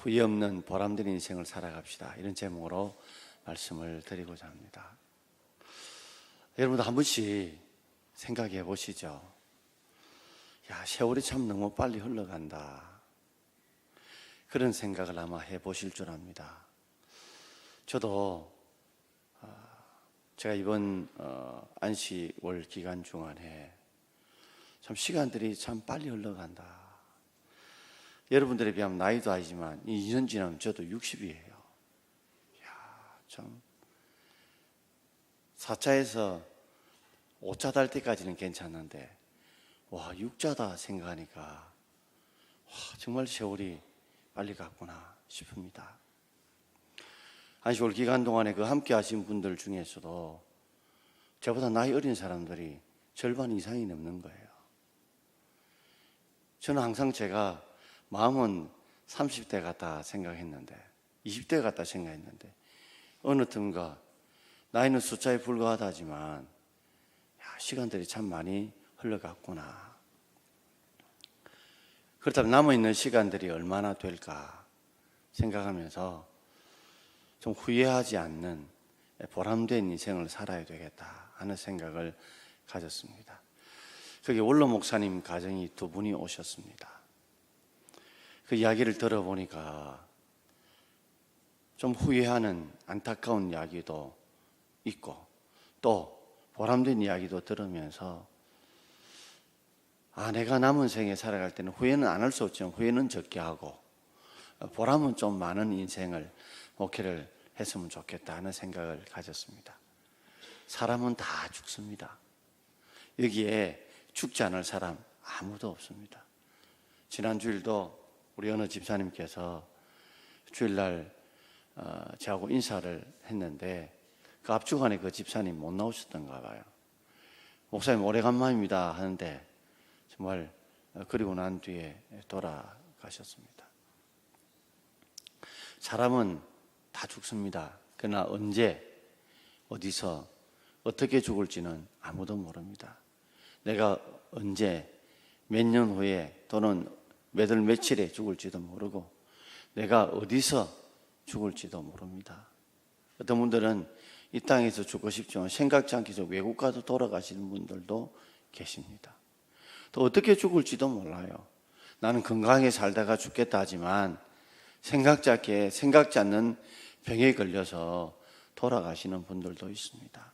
후회 없는 보람된 인생을 살아갑시다. 이런 제목으로 말씀을 드리고자 합니다. 여러분도 한 번씩 생각해 보시죠. 야, 세월이 참 너무 빨리 흘러간다. 그런 생각을 아마 해 보실 줄 압니다. 저도 제가 이번 안식월 기간 중간에 참 시간들이 참 빨리 흘러간다. 여러분들에 비하면 나이도 아니지만 2년 지나면 저도 60이에요. 이야, 참 4자에서 5자 달 때까지는 괜찮은데 와, 6자다 생각하니까 와, 정말 세월이 빨리 갔구나 싶습니다. 안식월 기간 동안에 그 함께 하신 분들 중에서도 저보다 나이 어린 사람들이 절반 이상이 넘는 거예요. 저는 항상 제가 마음은 30대 같다 생각했는데 20대 같다 생각했는데 어느 틈과 나이는 숫자에 불과하다 하지만 시간들이 참 많이 흘러갔구나. 그렇다면 남아있는 시간들이 얼마나 될까 생각하면서 좀 후회하지 않는 보람된 인생을 살아야 되겠다 하는 생각을 가졌습니다. 거기 원로 목사님 가정이 두 분이 오셨습니다. 그 이야기를 들어보니까 좀 후회하는 안타까운 이야기도 있고 또 보람된 이야기도 들으면서 내가 남은 생에 살아갈 때는 후회는 안 할 수 없지만 후회는 적게 하고 보람은 좀 많은 인생을 목회를 했으면 좋겠다 하는 생각을 가졌습니다. 사람은 다 죽습니다. 여기에 죽지 않을 사람 아무도 없습니다. 지난 주일도 우리 어느 집사님께서 주일날 저하고 인사를 했는데 그 앞주간에 그 집사님 못 나오셨던가 봐요. 목사님 오래간만입니다 하는데 정말 그리고 난 뒤에 돌아가셨습니다. 사람은 다 죽습니다. 그러나 언제 어디서 어떻게 죽을지는 아무도 모릅니다. 내가 언제 몇 년 후에 또는 몇 월 며칠에 죽을지도 모르고 내가 어디서 죽을지도 모릅니다. 어떤 분들은 이 땅에서 죽고 싶지만 생각지 않게 외국 가서 돌아가시는 분들도 계십니다. 또 어떻게 죽을지도 몰라요. 나는 건강하게 살다가 죽겠다 하지만 생각지 않는 병에 걸려서 돌아가시는 분들도 있습니다.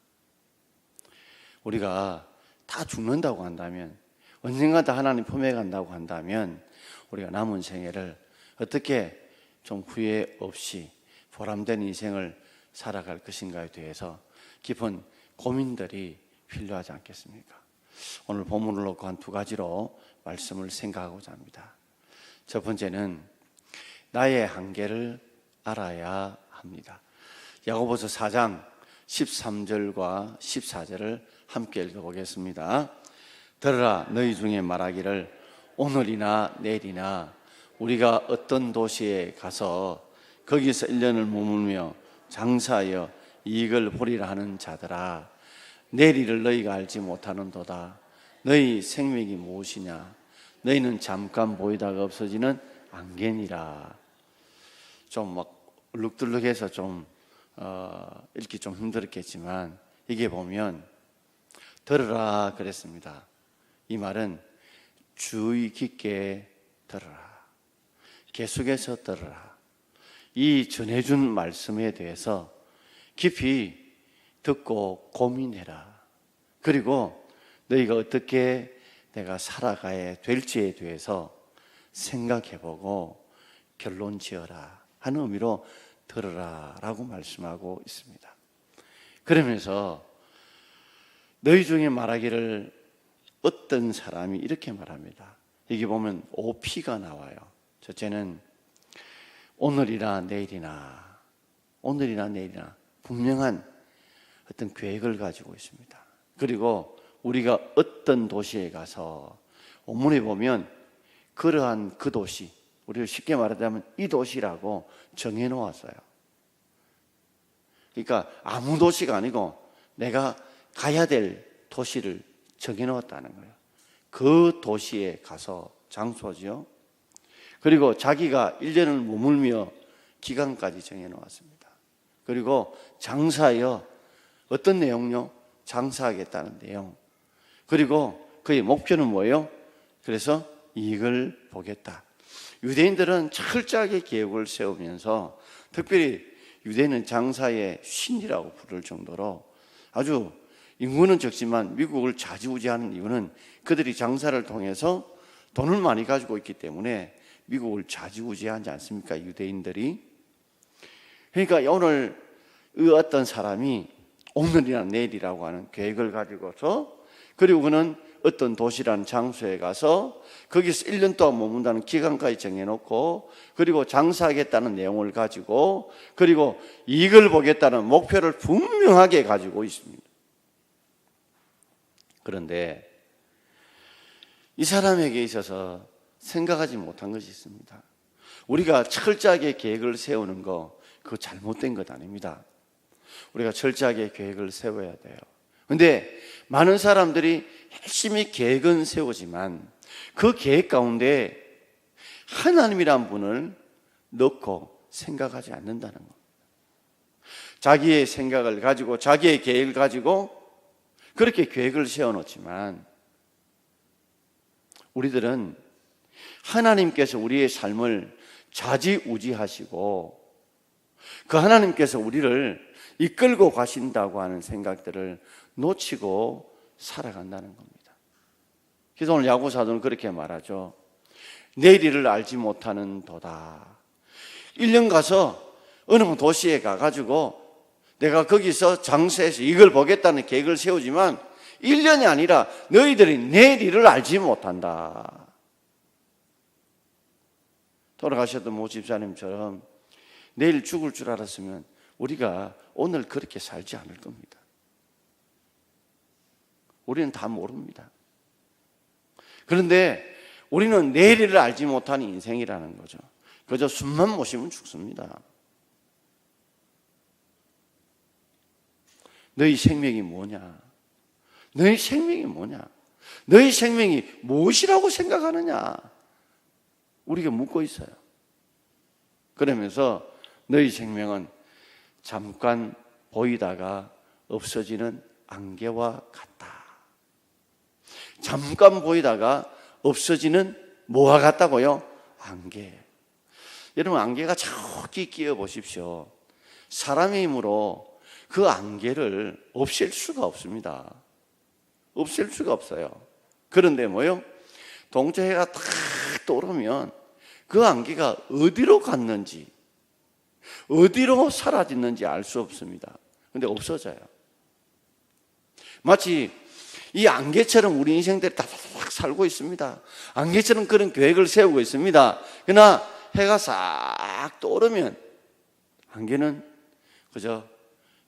우리가 다 죽는다고 한다면 언젠가 다 하나님 품에 간다고 한다면 우리가 남은 생애를 어떻게 좀 후회 없이 보람된 인생을 살아갈 것인가에 대해서 깊은 고민들이 필요하지 않겠습니까? 오늘 본문을 놓고 한 두 가지로 말씀을 생각하고자 합니다. 첫 번째는 나의 한계를 알아야 합니다. 야고보서 4장 13절과 14절을 함께 읽어보겠습니다. 들으라, 너희 중에 말하기를 오늘이나 내일이나 우리가 어떤 도시에 가서 거기서 1년을 머물며 장사하여 이익을 보리라 하는 자들아, 내일을 너희가 알지 못하는도다. 너희 생명이 무엇이냐? 너희는 잠깐 보이다가 없어지는 안개니라. 좀 막 울룩들룩해서 좀 읽기 좀 힘들었겠지만 이게 보면 들으라 그랬습니다. 이 말은 주의 깊게 들으라. 계속해서 들으라. 이 전해준 말씀에 대해서 깊이 듣고 고민해라. 그리고 너희가 어떻게 내가 살아가야 될지에 대해서 생각해보고 결론 지어라 하는 의미로 들으라 라고 말씀하고 있습니다. 그러면서 너희 중에 말하기를 어떤 사람이 이렇게 말합니다. 여기 보면 OP가 나와요. 첫째는 오늘이나 내일이나 분명한 어떤 계획을 가지고 있습니다. 그리고 우리가 어떤 도시에 가서 본문에 보면 그러한 그 도시, 우리가 쉽게 말하자면 이 도시라고 정해놓았어요. 그러니까 아무 도시가 아니고 내가 가야 될 도시를 정해놓았다는 거예요. 그 도시에 가서 장소죠. 그리고 자기가 1년을 머물며 기간까지 정해놓았습니다. 그리고 장사하여 어떤 내용요? 장사하겠다는 내용. 그리고 그의 목표는 뭐예요? 그래서 이익을 보겠다. 유대인들은 철저하게 계획을 세우면서, 특별히 유대인은 장사의 신이라고 부를 정도로 아주 인구는 적지만 미국을 좌지우지하는 이유는 그들이 장사를 통해서 돈을 많이 가지고 있기 때문에 미국을 좌지우지하지 않습니까? 유대인들이. 그러니까 오늘 어떤 사람이 오늘이나 내일이라고 하는 계획을 가지고서, 그리고 그는 어떤 도시라는 장소에 가서 거기서 1년 동안 머문다는 기간까지 정해놓고, 그리고 장사하겠다는 내용을 가지고, 그리고 이익을 보겠다는 목표를 분명하게 가지고 있습니다. 그런데 이 사람에게 있어서 생각하지 못한 것이 있습니다. 우리가 철저하게 계획을 세우는 거, 그거 잘못된 것 아닙니다. 우리가 철저하게 계획을 세워야 돼요. 그런데 많은 사람들이 열심히 계획은 세우지만 그 계획 가운데 하나님이란 분을 넣고 생각하지 않는다는 겁니다. 자기의 생각을 가지고, 자기의 계획을 가지고 그렇게 계획을 세워놓지만, 우리들은 하나님께서 우리의 삶을 좌지우지하시고 그 하나님께서 우리를 이끌고 가신다고 하는 생각들을 놓치고 살아간다는 겁니다. 그래서 오늘 야고사도는 그렇게 말하죠. 내일 일을 알지 못하는 도다. 1년 가서 어느 도시에 가가지고 내가 거기서 장사해서 이걸 보겠다는 계획을 세우지만 1년이 아니라 너희들이 내일 일을 알지 못한다. 돌아가셨던 모 집사님처럼 내일 죽을 줄 알았으면 우리가 오늘 그렇게 살지 않을 겁니다. 우리는 다 모릅니다. 그런데 우리는 내일을 알지 못하는 인생이라는 거죠. 그저 숨만 못 쉬면 죽습니다. 너희 생명이 뭐냐? 너희 생명이 뭐냐? 너희 생명이 무엇이라고 생각하느냐? 우리가 묻고 있어요. 그러면서 너희 생명은 잠깐 보이다가 없어지는 안개와 같다. 잠깐 보이다가 없어지는 뭐와 같다고요? 안개. 여러분, 안개가 저기 끼어 보십시오. 사람의 힘으로 그 안개를 없앨 수가 없습니다. 없앨 수가 없어요. 그런데 뭐요? 동체해가 탁 떠오르면 그 안개가 어디로 갔는지, 어디로 사라졌는지 알 수 없습니다. 근데 없어져요. 마치 이 안개처럼 우리 인생들이 다다닥 살고 있습니다. 안개처럼 그런 계획을 세우고 있습니다. 그러나 해가 싹 떠오르면 안개는 그저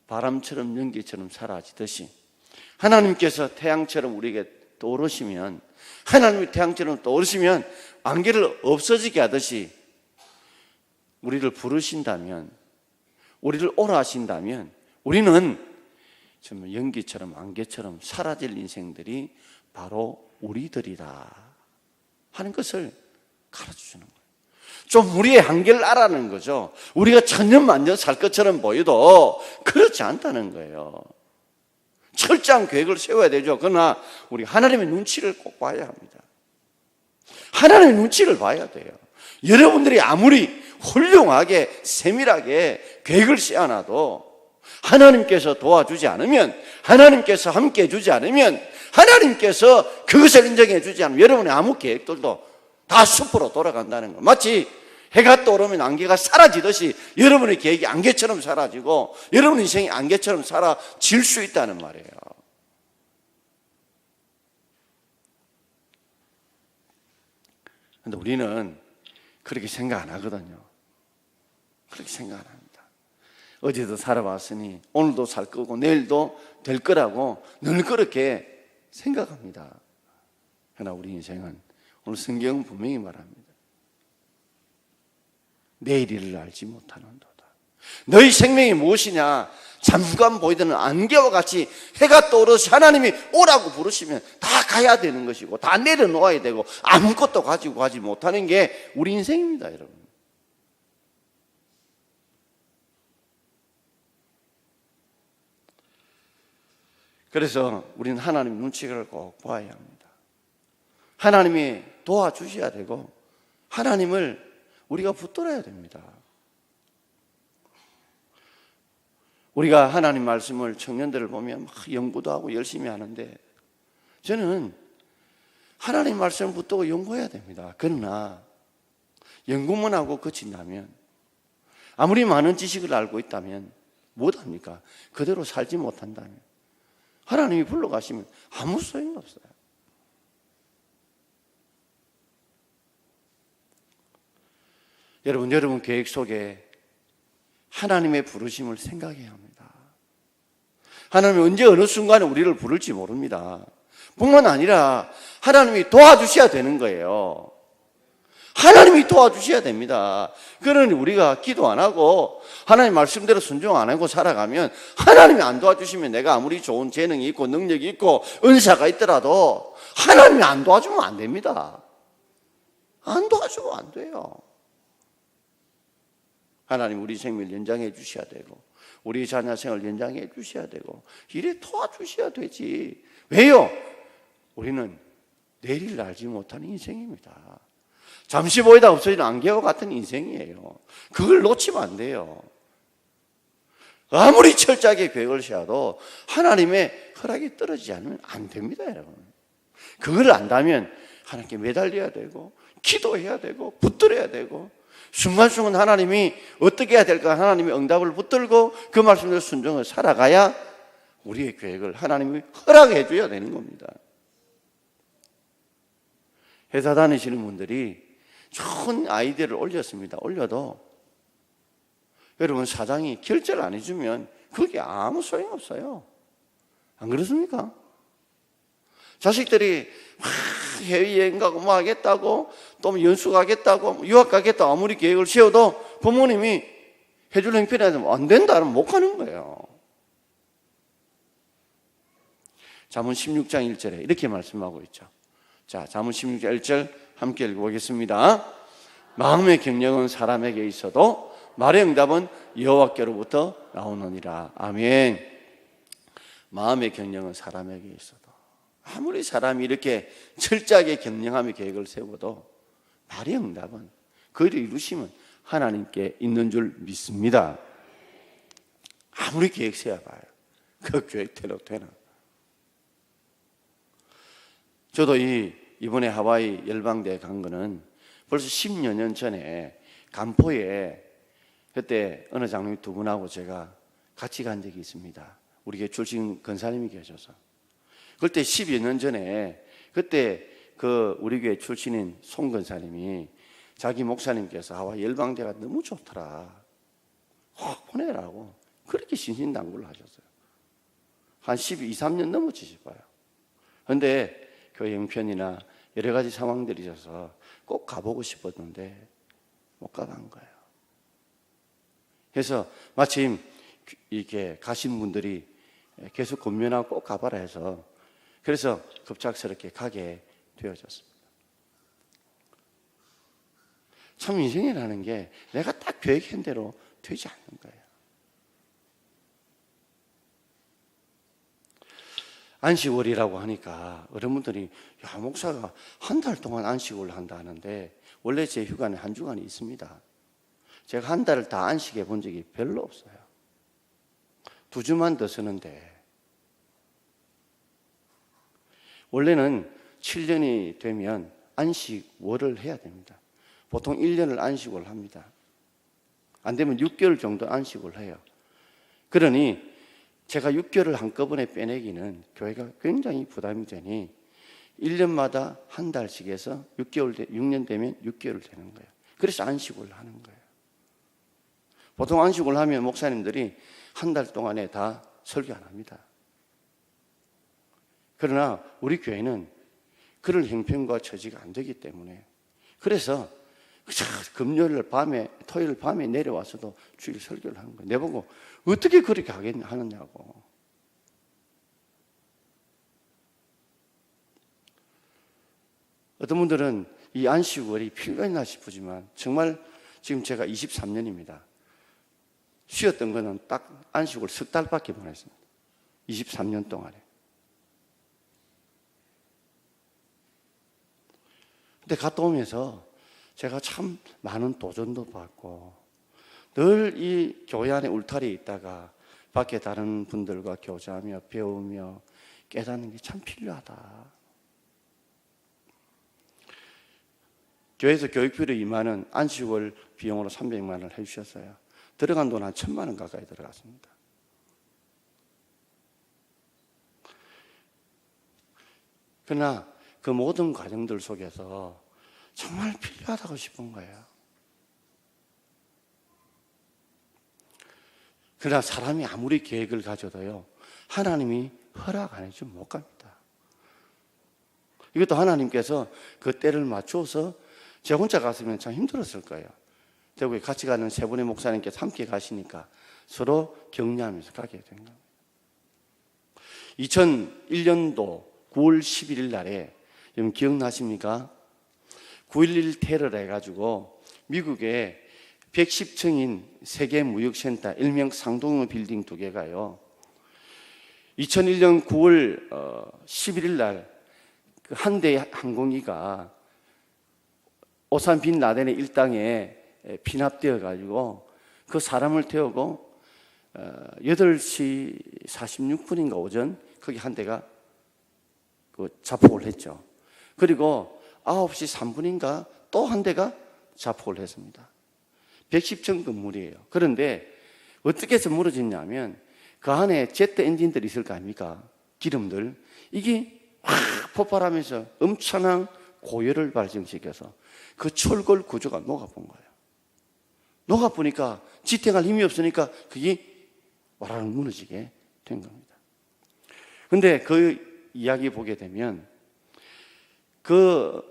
바람처럼 연기처럼 사라지듯이, 하나님께서 태양처럼 우리에게 떠오르시면, 하나님이 태양처럼 떠오르시면 안개를 없어지게 하듯이 우리를 부르신다면, 우리를 오라 하신다면 우리는 정말 연기처럼 안개처럼 사라질 인생들이 바로 우리들이다 하는 것을 가르쳐주는 거예요. 좀 우리의 한계를 알아는 거죠. 우리가 천년만년 살 것처럼 보여도 그렇지 않다는 거예요. 철저한 계획을 세워야 되죠. 그러나 우리 하나님의 눈치를 꼭 봐야 합니다. 하나님의 눈치를 봐야 돼요. 여러분들이 아무리 훌륭하게 세밀하게 계획을 세워놔도 하나님께서 도와주지 않으면, 하나님께서 함께 해주지 않으면, 하나님께서 그것을 인정해 주지 않으면 여러분의 아무 계획들도 다 숲으로 돌아간다는 거. 마치 해가 떠오르면 안개가 사라지듯이 여러분의 계획이 안개처럼 사라지고 여러분의 인생이 안개처럼 사라질 수 있다는 말이에요. 그런데 우리는 그렇게 생각 안 하거든요. 그렇게 생각 안 합니다. 어제도 살아봤으니 오늘도 살 거고 내일도 될 거라고 늘 그렇게 생각합니다. 그러나 우리 인생은, 오늘 성경은 분명히 말합니다. 내일 일을 알지 못하는 도다. 너희 생명이 무엇이냐? 잠깐 보이던 안개와 같이 해가 떠오르시 하나님이 오라고 부르시면 다 가야 되는 것이고 다 내려놓아야 되고 아무것도 가지고 가지 못하는 게 우리 인생입니다, 여러분. 그래서 우리는 하나님 눈치를 꼭 봐야 합니다. 하나님이 도와주셔야 되고 하나님을 우리가 붙들어야 됩니다. 우리가 하나님 말씀을 청년들을 보면 막 연구도 하고 열심히 하는데 저는 하나님 말씀을 붙들고 연구해야 됩니다. 그러나 연구만 하고 그친다면 아무리 많은 지식을 알고 있다면 못합니까? 그대로 살지 못한다면 하나님이 불러가시면 아무 소용이 없어요. 여러분 계획 속에 하나님의 부르심을 생각해야 합니다. 하나님이 언제 어느 순간에 우리를 부를지 모릅니다. 뿐만 아니라 하나님이 도와주셔야 되는 거예요. 하나님이 도와주셔야 됩니다. 그러니 우리가 기도 안 하고 하나님 말씀대로 순종 안 하고 살아가면 하나님이 안 도와주시면 내가 아무리 좋은 재능이 있고 능력이 있고 은사가 있더라도 하나님이 안 도와주면 안 됩니다. 안 도와주면 안 돼요. 하나님 우리 생명을 연장해 주셔야 되고 우리 자녀 생을 연장해 주셔야 되고 이래 도와주셔야 되지. 왜요? 우리는 내일을 알지 못하는 인생입니다. 잠시 보이다 없어지는 안개와 같은 인생이에요. 그걸 놓치면 안 돼요. 아무리 철저하게 계획을 세워도 하나님의 허락이 떨어지지 않으면 안 됩니다, 여러분. 그걸 안다면 하나님께 매달려야 되고 기도해야 되고 붙들어야 되고 순간순간 하나님이 어떻게 해야 될까 하나님의 응답을 붙들고 그 말씀대로 순종을 살아가야 우리의 계획을 하나님이 허락해 줘야 되는 겁니다. 회사 다니시는 분들이 좋은 아이디어를 올렸습니다. 올려도 여러분 사장이 결제를 안 해주면 그게 아무 소용없어요. 안 그렇습니까? 자식들이 해외여행 가고 뭐 하겠다고 또 연수 가겠다고 유학 가겠다고 아무리 계획을 세워도 부모님이 해줄 형편이 안 된다 그러면 못 가는 거예요. 잠언 16장 1절에 이렇게 말씀하고 있죠. 자, 잠언 16장 1절 함께 읽어보겠습니다. 마음의 경영은 사람에게 있어도 말의 응답은 여호와께로부터 나오느니라. 아멘. 마음의 경영은 사람에게 있어도 아무리 사람이 이렇게 철저하게 경영하며 계획을 세워도 말의 응답은 그를 이루시면 하나님께 있는 줄 믿습니다. 아무리 계획 세워봐요. 그 계획대로 되나? 저도 이번에 하와이 열방대에 간 거는 벌써 10여 년 전에 간포에 그때 어느 장로님 두 분하고 제가 같이 간 적이 있습니다. 우리 교회 출신 권사님이 계셔서. 그때 10여 년 전에 그때 그 우리 교회 출신인 송 권사님이 자기 목사님께서 하와이 열방대가 너무 좋더라. 확 보내라고 그렇게 신신당부를 하셨어요. 한 12, 13년 넘어지실 거예요. 그런데 교회 형편이나 여러 가지 상황들이 있어서 꼭 가보고 싶었는데 못 가간 거예요. 그래서 마침 이렇게 가신 분들이 계속 권면하고 꼭 가봐라 해서 그래서 급작스럽게 가게 되어졌습니다. 참 인생이라는 게 내가 딱 계획한 대로 되지 않는 거예요. 안식월이라고 하니까 여러분들이 야 목사가 한 달 동안 안식을 한다 하는데 원래 제 휴가는 한 주간이 있습니다. 제가 한 달을 다 안식해 본 적이 별로 없어요. 2주만 더 쓰는데 원래는 7년이 되면 안식월을 해야 됩니다. 보통 1년을 안식을 합니다. 안 되면 6개월 정도 안식을 해요. 그러니 제가 6개월을 한꺼번에 빼내기는 교회가 굉장히 부담이 되니 1년마다 한 달씩 해서 6년 되면 6개월 되는 거예요. 그래서 안식을 하는 거예요. 보통 안식을 하면 목사님들이 한 달 동안에 다 설교 안 합니다. 그러나 우리 교회는 그럴 형편과 처지가 안 되기 때문에 그래서 금요일 밤에, 토요일 밤에 내려와서도 주일 설교를 하는 거예요. 내보고 어떻게 그렇게 하느냐고. 어떤 분들은 이 안식월이 필요했나 싶으지만 정말 지금 제가 23년입니다. 쉬었던 거는 딱 안식월 석 달밖에 못 했습니다. 23년 동안에. 근데 갔다 오면서 제가 참 많은 도전도 받고 늘 이 교회 안에 울타리에 있다가 밖에 다른 분들과 교제하며 배우며 깨닫는 게 참 필요하다. 교회에서 교육비로 2만 원, 안식월 비용으로 300만 원을 해주셨어요. 들어간 돈 한 1,000만 원 가까이 들어갔습니다. 그러나 그 모든 과정들 속에서 정말 필요하다고 싶은 거예요. 그러나 사람이 아무리 계획을 가져도요, 하나님이 허락 안 해주면 못 갑니다. 이것도 하나님께서 그 때를 맞춰서 제 혼자 갔으면 참 힘들었을 거예요. 대구에 같이 가는 세 분의 목사님께서 함께 가시니까 서로 격려하면서 가게 된 겁니다. 2001년도 9월 11일 날에 여러분 기억나십니까? 9.11 테러를 해가지고 미국의 110층인 세계무역센터 일명 상동호 빌딩 2개가요 2001년 9월 11일 날 그 한 대 항공기가 오산 빈 라덴의 일당에 피납되어 가지고 그 사람을 태우고 8시 46분인가 오전 거기 한 대가 자폭을 했죠. 그리고 9시 3분인가 또 한 대가 자폭을 했습니다. 110층 건물이에요. 그런데 어떻게 해서 무너졌냐면 그 안에 제트 엔진들이 있을 거 아닙니까? 기름들. 이게 확 폭발하면서 엄청난 고열을 발생시켜서 그 철골 구조가 녹아본 거예요. 녹아보니까 지탱할 힘이 없으니까 그게 와라락 무너지게 된 겁니다. 그런데 그 이야기 보게 되면 그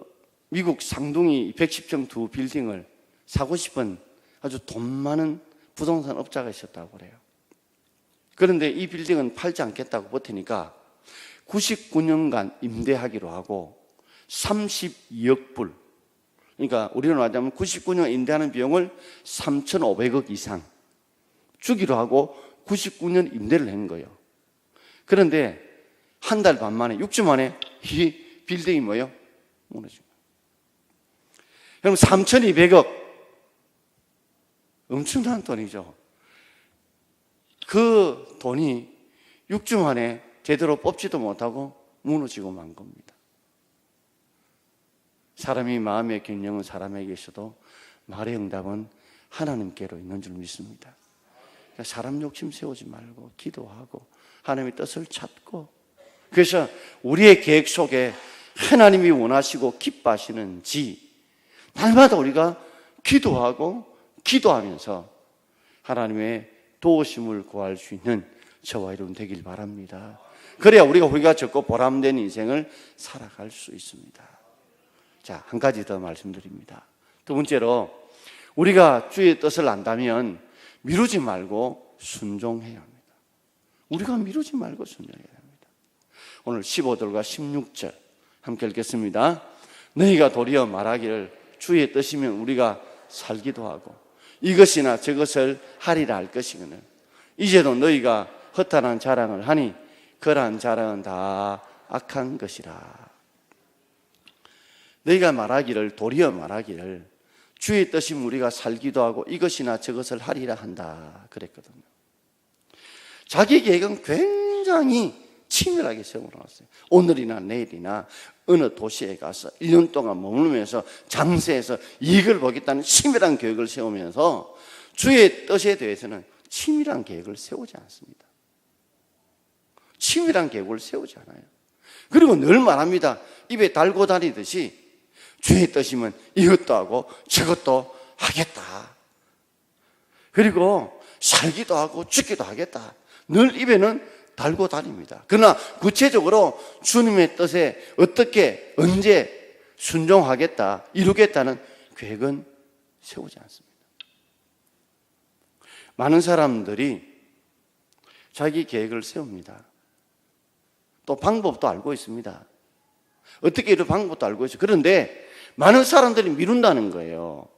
미국 상둥이 110층 두 빌딩을 사고 싶은 아주 돈 많은 부동산 업자가 있었다고 그래요. 그런데 이 빌딩은 팔지 않겠다고 버티니까 99년간 임대하기로 하고 32억 불, 그러니까 우리로 말하자면 99년 임대하는 비용을 3,500억 이상 주기로 하고 99년 임대를 한 거예요. 그런데 한 달 반 만에 6주 만에 이 빌딩이 뭐예요? 무너진 거예요. 그럼 3,200억 엄청난 돈이죠. 그 돈이 6주 만에 제대로 뽑지도 못하고 무너지고 만 겁니다. 사람이 마음의 균형은 사람에게 있어도 말의 응답은 하나님께로 있는 줄 믿습니다. 그러니까 사람 욕심 세우지 말고 기도하고 하나님의 뜻을 찾고, 그래서 우리의 계획 속에 하나님이 원하시고 기뻐하시는지 날마다 우리가 기도하고 기도하면서 하나님의 도우심을 구할 수 있는 저와 여러분 되길 바랍니다. 그래야 우리가 후회가 적고 보람된 인생을 살아갈 수 있습니다. 자, 한 가지 더 말씀드립니다. 두 번째로, 우리가 주의 뜻을 안다면 미루지 말고 순종해야 합니다. 우리가 미루지 말고 순종해야 합니다. 오늘 15절과 16절 함께 읽겠습니다. 너희가 도리어 말하기를 주의 뜻이면 우리가 살기도 하고 이것이나 저것을 하리라 할 것이거늘 이제도 너희가 허탄한 자랑을 하니 그러한 자랑은 다 악한 것이라. 너희가 말하기를, 도리어 말하기를 주의 뜻이면 우리가 살기도 하고 이것이나 저것을 하리라 한다 그랬거든요. 자기 계획은 굉장히 치밀하게 세워놨어요. 오늘이나 내일이나 어느 도시에 가서 1년 동안 머물면서 장세해서 이익을 보겠다는 치밀한 계획을 세우면서 주의 뜻에 대해서는 치밀한 계획을 세우지 않습니다. 치밀한 계획을 세우지 않아요. 그리고 늘 말합니다. 입에 달고 다니듯이 주의 뜻이면 이것도 하고 저것도 하겠다. 그리고 살기도 하고 죽기도 하겠다. 늘 입에는 달고 다닙니다. 그러나 구체적으로 주님의 뜻에 어떻게 언제 순종하겠다, 이루겠다는 계획은 세우지 않습니다. 많은 사람들이 자기 계획을 세웁니다. 또 방법도 알고 있습니다. 어떻게 이런 방법도 알고 있어요. 그런데 많은 사람들이 미룬다는 거예요.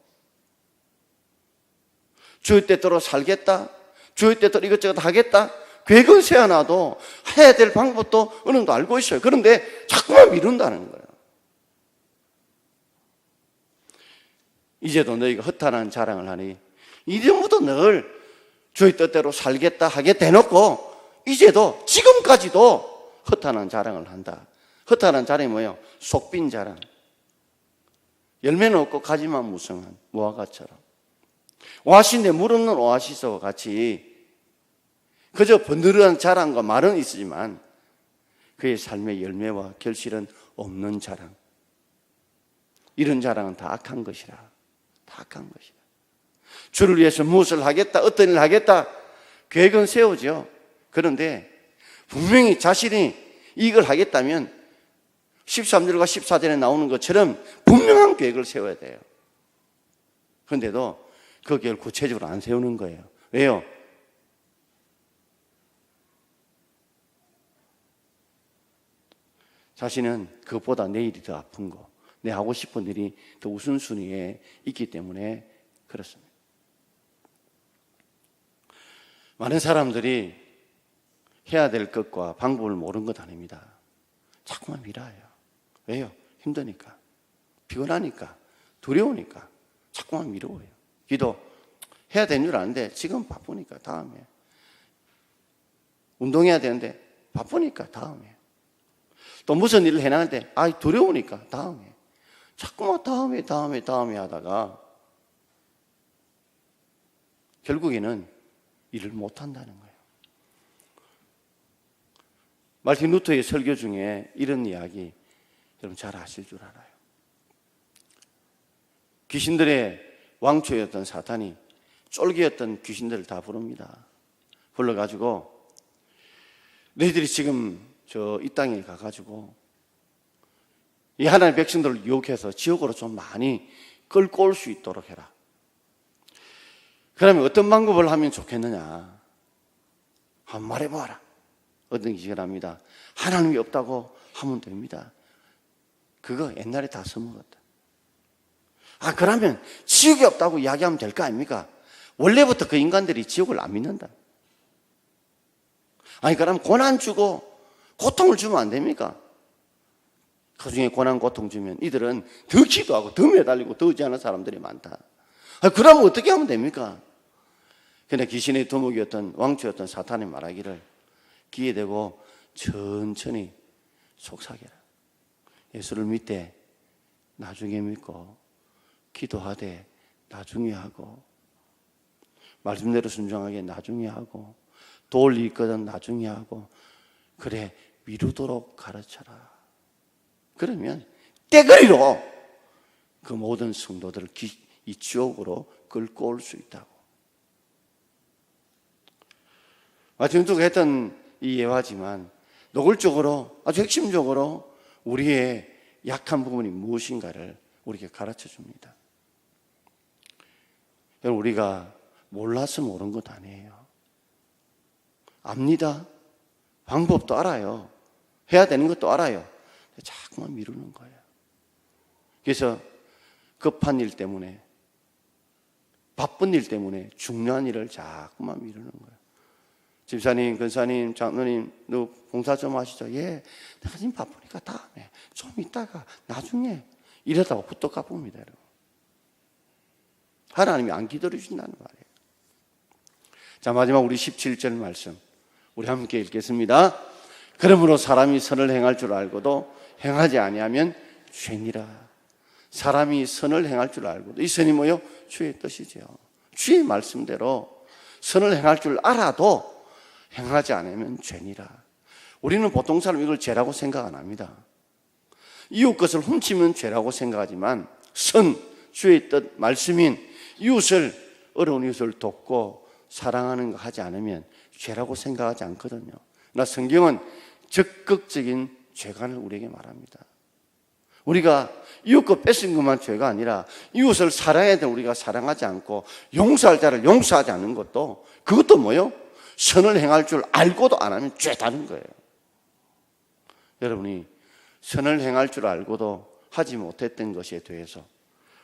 주의 뜻대로 살겠다, 주의 뜻대로 이것저것 하겠다, 계획은 세워놔도 해야 될 방법도 어느 정도 알고 있어요. 그런데 자꾸만 미룬다는 거예요. 이제도 너희가 허탄한 자랑을 하니, 이전부터 늘 주의 뜻대로 살겠다 하겠다 해놓고 이제도 지금까지도 허탄한 자랑을 한다. 허탄한 자랑이 뭐예요? 속빈 자랑. 열매는 없고 가지만 무성한 무화과처럼, 오아시스인데 물 없는 오아시스와 같이 그저 번드러한 자랑과 말은 있지만 그의 삶의 열매와 결실은 없는 자랑. 이런 자랑은 다 악한 것이라. 다 악한 것이라. 주를 위해서 무엇을 하겠다, 어떤 일을 하겠다, 계획은 세우죠. 그런데 분명히 자신이 이걸 하겠다면 13절과 14절에 나오는 것처럼 분명한 계획을 세워야 돼요. 그런데도 그 계획을 구체적으로 안 세우는 거예요. 왜요? 자신은 그것보다 내일이 더 아픈 거, 내 하고 싶은 일이 더 우선순위에 있기 때문에 그렇습니다. 많은 사람들이 해야 될 것과 방법을 모르는 것 아닙니다. 자꾸만 미뤄요. 왜요? 힘드니까, 피곤하니까, 두려우니까 자꾸만 미뤄요. 기도 해야 되는 줄 아는데 지금 바쁘니까 다음에, 운동해야 되는데 바쁘니까 다음에, 또 무슨 일을 해나가는데 두려우니까 다음에, 자꾸만 다음에 하다가 결국에는 일을 못한다는 거예요. 말틴 루터의 설교 중에 이런 이야기 여러분 잘 아실 줄 알아요. 귀신들의 왕초였던 사탄이 쫄기였던 귀신들을 다 부릅니다. 불러가지고 너희들이 지금 이 땅에 가가지고 이 하나님의 백성들을 유혹해서 지옥으로 좀 많이 끌고 올 수 있도록 해라. 그러면 어떤 방법을 하면 좋겠느냐? 한번 말해봐라. 어떤 기식을 합니다. 하나님이 없다고 하면 됩니다. 그거 옛날에 다 써먹었다. 그러면 지옥이 없다고 이야기하면 될 거 아닙니까? 원래부터 그 인간들이 지옥을 안 믿는다. 그럼 고난 주고 고통을 주면 안 됩니까? 그 중에 고난 고통 주면 이들은 더 기도하고 더 매달리고 더 의지하는 사람들이 많다. 그러면 어떻게 하면 됩니까? 그러나 귀신의 두목이었던 왕초였던 사탄이 말하기를 귀에 대고 천천히 속삭여라. 예수를 믿되 나중에 믿고, 기도하되 나중에 하고, 말씀대로 순종하게 나중에 하고, 도울 일 있거든 나중에 하고, 그래 미루도록 가르쳐라. 그러면 떼거리로 그 모든 성도들을 이 지옥으로 끌고 올 수 있다고. 마틴 루터가 했던 이 예화지만 노골적으로, 아주 핵심적으로 우리의 약한 부분이 무엇인가를 우리에게 가르쳐 줍니다. 여러분, 우리가 몰라서 모르는 것 아니에요. 압니다. 방법도 알아요. 해야 되는 것도 알아요. 자꾸만 미루는 거예요. 그래서 급한 일 때문에, 바쁜 일 때문에 중요한 일을 자꾸만 미루는 거예요. 집사님, 권사님, 장로님, 너 봉사 좀 하시죠. 예, 내가 지금 바쁘니까 다음에, 좀 이따가, 나중에 이러다가 부떡 갚습니다, 여러분. 하나님이 안 기다려주신다는 말이에요. 자, 마지막 우리 17절 말씀 우리 함께 읽겠습니다. 그러므로 사람이 선을 행할 줄 알고도 행하지 아니하면 죄니라. 사람이 선을 행할 줄 알고도, 이 선이 뭐요? 주의 뜻이죠. 주의 말씀대로 선을 행할 줄 알아도 행하지 않으면 죄니라. 우리는 보통 사람 이걸 죄라고 생각 안 합니다. 이웃 것을 훔치면 죄라고 생각하지만 선, 주의 뜻, 말씀인 이웃을, 어려운 이웃을 돕고 사랑하는 거 하지 않으면 죄라고 생각하지 않거든요. 그러나 성경은 적극적인 죄관을 우리에게 말합니다. 우리가 이웃 거 뺏은 것만 죄가 아니라 이웃을 사랑해야 될 우리가 사랑하지 않고 용서할 자를 용서하지 않는 것도, 그것도 뭐요? 선을 행할 줄 알고도 안 하면 죄다는 거예요. 여러분이 선을 행할 줄 알고도 하지 못했던 것에 대해서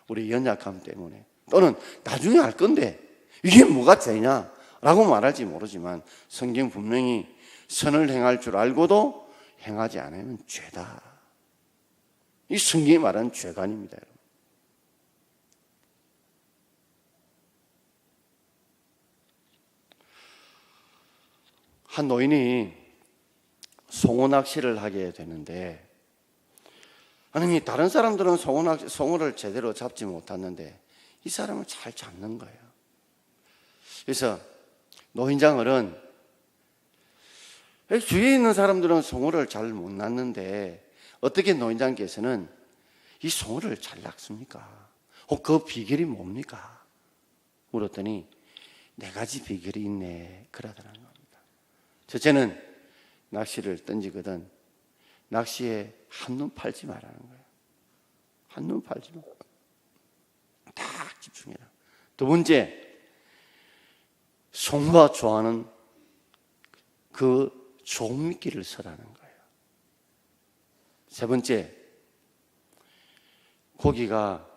우리 연약함 때문에, 또는 나중에 할 건데 이게 뭐가 죄냐 라고 말할지 모르지만, 성경 분명히 선을 행할 줄 알고도 행하지 않으면 죄다. 이 성경이 말하는 죄가 아닙니다. 한 노인이 송어 낚시를 하게 되는데, 아니 다른 사람들은 송어를 제대로 잡지 못하는데 이 사람은 잘 잡는 거예요. 그래서 노인장어른, 주위에 있는 사람들은 송어를 잘 못 낚는데 어떻게 노인장께서는 이 송어를 잘 낚습니까? 그 비결이 뭡니까? 물었더니 4가지 비결이 있네 그러더라는 겁니다. 첫째는 낚시를 던지거든 낚시에 한눈 팔지 말라는 거예요. 한눈 팔지 마. 딱 집중해라. 두 번째, 송어가 좋아하는 그 좋은 미끼를 서라는 거예요. 세 번째, 고기가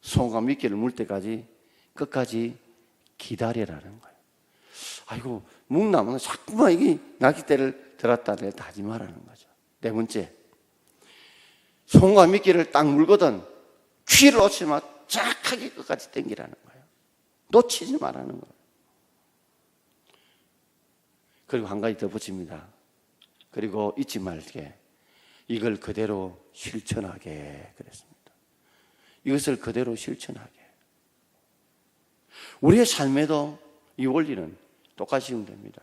송어가 미끼를 물 때까지 끝까지 기다리라는 거예요. 아이고, 묵나무는 자꾸만 이게 낚싯대를 들었다 냈다 하지 말라는 거죠. 네 번째, 송어가 미끼를 딱 물거든 귀를 놓지 마. 정확하게 끝까지 당기라는 거예요. 놓치지 말라는 거예요. 그리고 한 가지 더 붙입니다. 그리고 잊지 말게, 이걸 그대로 실천하게 그랬습니다. 이것을 그대로 실천하게. 우리의 삶에도 이 원리는 똑같이 운됩니다.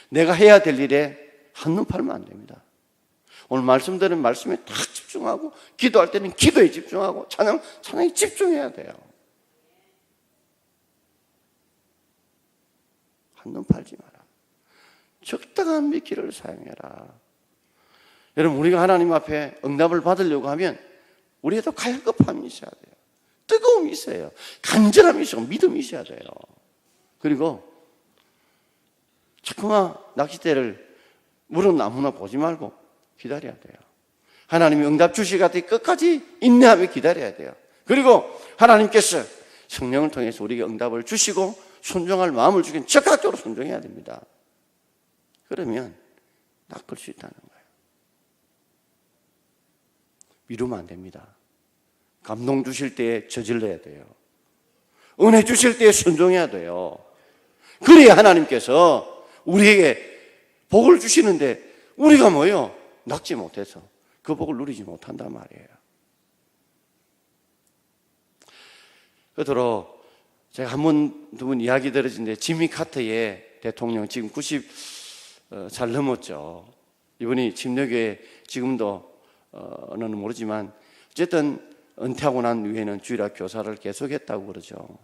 내가 해야 될 일에 한눈 팔면 안 됩니다. 오늘 말씀드린 말씀에 딱 집중하고, 기도할 때는 기도에 집중하고, 찬양에 집중해야 돼요. 한눈 팔지 마라. 적당한 미끼를 사용해라. 여러분, 우리가 하나님 앞에 응답을 받으려고 하면 우리에도 갈급함이 있어야 돼요. 뜨거움이 있어요. 간절함이 있어요. 믿음이 있어야 돼요. 그리고 자꾸만 낚싯대를 물은 나무나 보지 말고 기다려야 돼요. 하나님이 응답 주실 것 같아 끝까지 인내하며 기다려야 돼요. 그리고 하나님께서 성령을 통해서 우리에게 응답을 주시고 순종할 마음을 주긴 적극적으로 순종해야 됩니다. 그러면 낚을 수 있다는 거예요. 미루면 안 됩니다. 감동 주실 때에 저질러야 돼요. 은혜 주실 때에 순종해야 돼요. 그래야 하나님께서 우리에게 복을 주시는데 우리가 뭐요? 낚지 못해서 그 복을 누리지 못한단 말이에요. 그러므로 제가 한 번, 두 번 이야기 들으신데, 지미 카터의 대통령 지금 90 잘 넘었죠. 이분이 침례교회 지금도는 모르지만 어쨌든 은퇴하고 난 후에는 주일학 교사를 계속했다고 그러죠.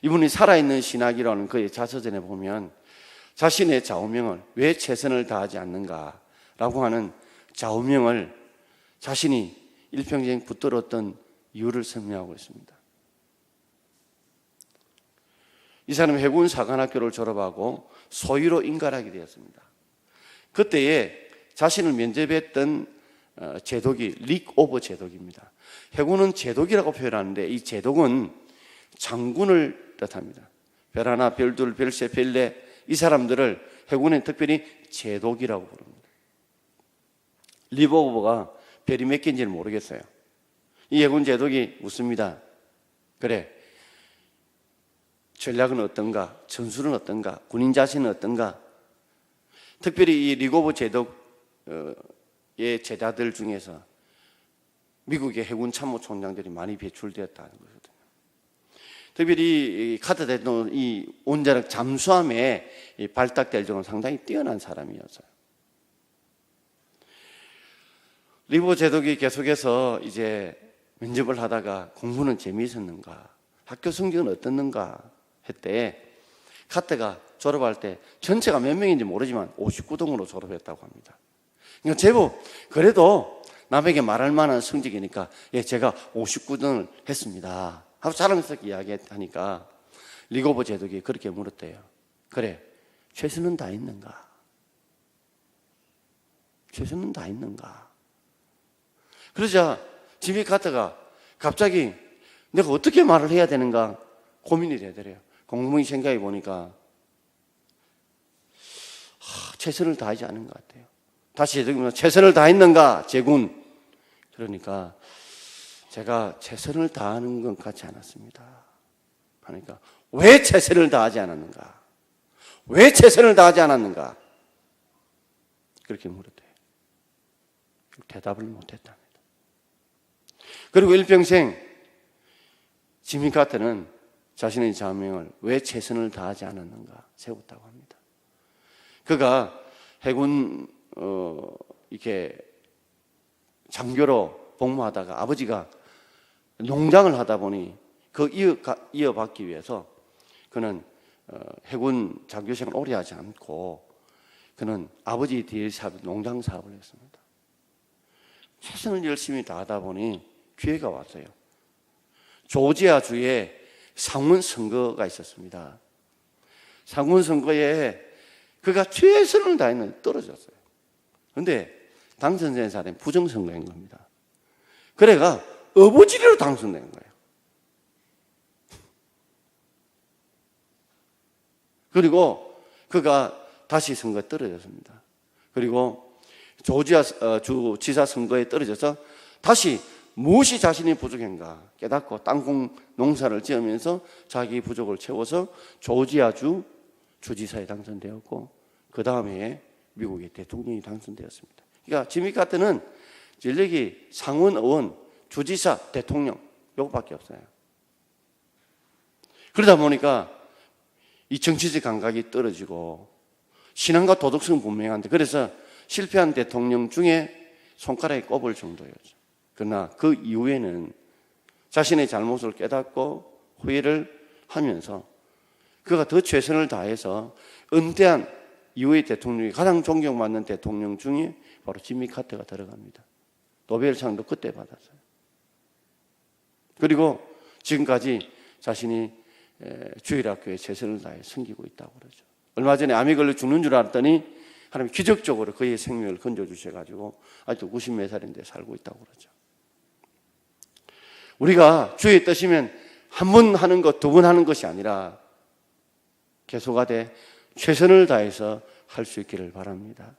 이분이 살아있는 신학이라는 그의 자서전에 보면 자신의 좌우명을 왜 최선을 다하지 않는가라고 하는 좌우명을 자신이 일평생 붙들었던 이유를 설명하고 있습니다. 이 사람은 해군 사관학교를 졸업하고 소위로 인간하게 되었습니다. 그때에 자신을 면접했던 제독이 릭 오버 제독입니다. 해군은 제독이라고 표현하는데 이 제독은 장군을 뜻합니다. 별 하나, 별 둘, 별 세, 별 네, 이 사람들을 해군은 특별히 제독이라고 부릅니다. 릭 오버가 별이 몇 개인지는 모르겠어요. 이 해군 제독이 묻습니다. 그래, 전략은 어떤가? 전술은 어떤가? 군인 자신은 어떤가? 특별히 이 리고브 제독의 제자들 중에서 미국의 해군 참모총장들이 많이 배출되었다는 거거든요. 특별히 카터 대통령 이 온전한 잠수함에 발탁될 정도로 상당히 뛰어난 사람이었어요. 리고브 제독이 계속해서 이제 면접을 하다가 공부는 재미있었는가? 학교 성적은 어떻는가? 했대. 카터가 졸업할 때 전체가 몇 명인지 모르지만 59등으로 졸업했다고 합니다. 그러니까 제법 그래도 남에게 말할 만한 성적이니까 예, 제가 59등을 했습니다 하고 자랑스럽게 이야기하니까 리고버 제독이 그렇게 물었대요. 그래, 최선은 다했는가? 최선은 다했는가? 그러자 지미 카터가 갑자기 내가 어떻게 말을 해야 되는가 고민이 되더래요. 곰곰이 생각해 보니까 최선을 다하지 않은 것 같아요. 다시 되돌리면 최선을 다했는가 제군. 그러니까 제가 최선을 다하는 것 같지 않았습니다. 그러니까 왜 최선을 다하지 않았는가? 왜 최선을 다하지 않았는가? 그렇게 물었대요. 대답을 못했답니다. 그리고 일평생 지미 카터는 자신의 자명을 왜 최선을 다하지 않았는가 세웠다고 합니다. 그가 해군 이렇게 장교로 복무하다가 아버지가 농장을 하다 보니 그 이어받기 위해서 그는 해군 장교 생활을 오래 하지 않고 그는 아버지 뒤에 농장 사업을 했습니다. 최선을 열심히 다하다 보니 기회가 왔어요. 조지아주에 상원 선거가 있었습니다. 상원 선거에 그가 최선을 다했는데 떨어졌어요. 그런데 당선된 사람이 부정선거인 겁니다. 그래가 어부지리로 당선된 거예요. 그리고 그가 다시 선거에 떨어졌습니다. 그리고 조지아 주 지사 선거에 떨어져서 다시 무엇이 자신이 부족한가 깨닫고 땅콩 농사를 지으면서 자기 부족을 채워서 조지아주 주지사에 당선되었고 그 다음에 미국의 대통령이 당선되었습니다. 그러니까 지미 카터는 전력이 상원, 의원, 주지사, 대통령 요거밖에 없어요. 그러다 보니까 이 정치적 감각이 떨어지고 신앙과 도덕성은 분명한데 그래서 실패한 대통령 중에 손가락에 꼽을 정도였죠. 그러나 그 이후에는 자신의 잘못을 깨닫고 후회를 하면서 그가 더 최선을 다해서 은퇴한 이후의 대통령이 가장 존경받는 대통령 중에 바로 지미 카터가 들어갑니다. 노벨상도 그때 받았어요. 그리고 지금까지 자신이 주일학교에 최선을 다해 섬기고 있다고 그러죠. 얼마 전에 암이 걸려 죽는 줄 알았더니 하나님이 기적적으로 그의 생명을 건져주셔가지고 아직도 90몇 살인데 살고 있다고 그러죠. 우리가 주의 뜻이면 한 번 하는 것, 두 번 하는 것이 아니라 계속하되 최선을 다해서 할 수 있기를 바랍니다.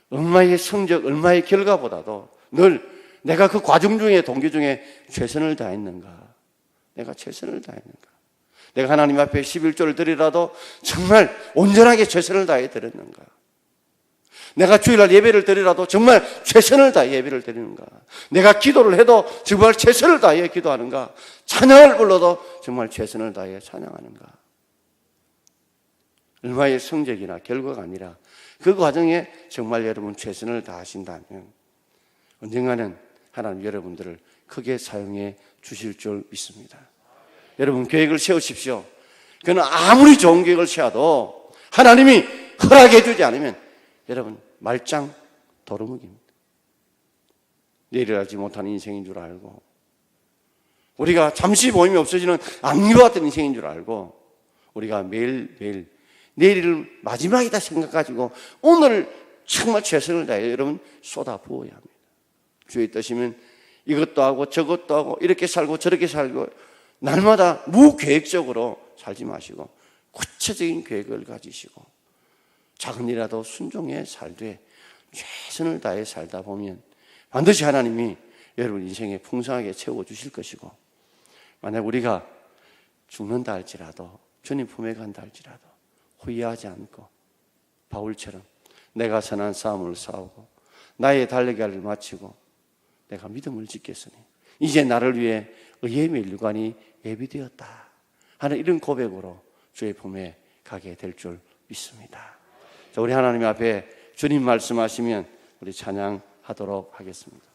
얼마의 성적, 얼마의 결과보다도 늘 내가 그 과정 중에 동기 중에 최선을 다했는가? 내가 최선을 다했는가? 내가 하나님 앞에 11조를 드리라도 정말 온전하게 최선을 다해 드렸는가? 내가 주일날 예배를 드리라도 정말 최선을 다해 예배를 드리는가? 내가 기도를 해도 정말 최선을 다해 기도하는가? 찬양을 불러도 정말 최선을 다해 찬양하는가? 얼마의 성적이나 결과가 아니라 그 과정에 정말 여러분 최선을 다하신다면 언젠가는 하나님 여러분들을 크게 사용해 주실 줄 믿습니다. 여러분 계획을 세우십시오. 그는 아무리 좋은 계획을 세워도 하나님이 허락해 주지 않으면 여러분 말짱 도루묵입니다. 내일을 알지 못하는 인생인 줄 알고 우리가 잠시 보임이 없어지는 악리와 같은 인생인 줄 알고 우리가 매일매일 내일을 마지막이다 생각가지고 오늘 정말 최선을 다해 여러분 쏟아 부어야 합니다. 주의 뜻이면 이것도 하고 저것도 하고 이렇게 살고 저렇게 살고 날마다 무계획적으로 살지 마시고 구체적인 계획을 가지시고 작은 일이라도 순종해 살되 최선을 다해 살다 보면 반드시 하나님이 여러분 인생에 풍성하게 채워주실 것이고 만약 우리가 죽는다 할지라도 주님 품에 간다 할지라도 후회하지 않고 바울처럼 내가 선한 싸움을 싸우고 나의 달려가를 마치고 내가 믿음을 짓겠으니 이제 나를 위해 의의 면류관이 예비되었다 하는 이런 고백으로 주의 품에 가게 될 줄 믿습니다. 자, 우리 하나님 앞에 주님 말씀하시면 우리 찬양하도록 하겠습니다.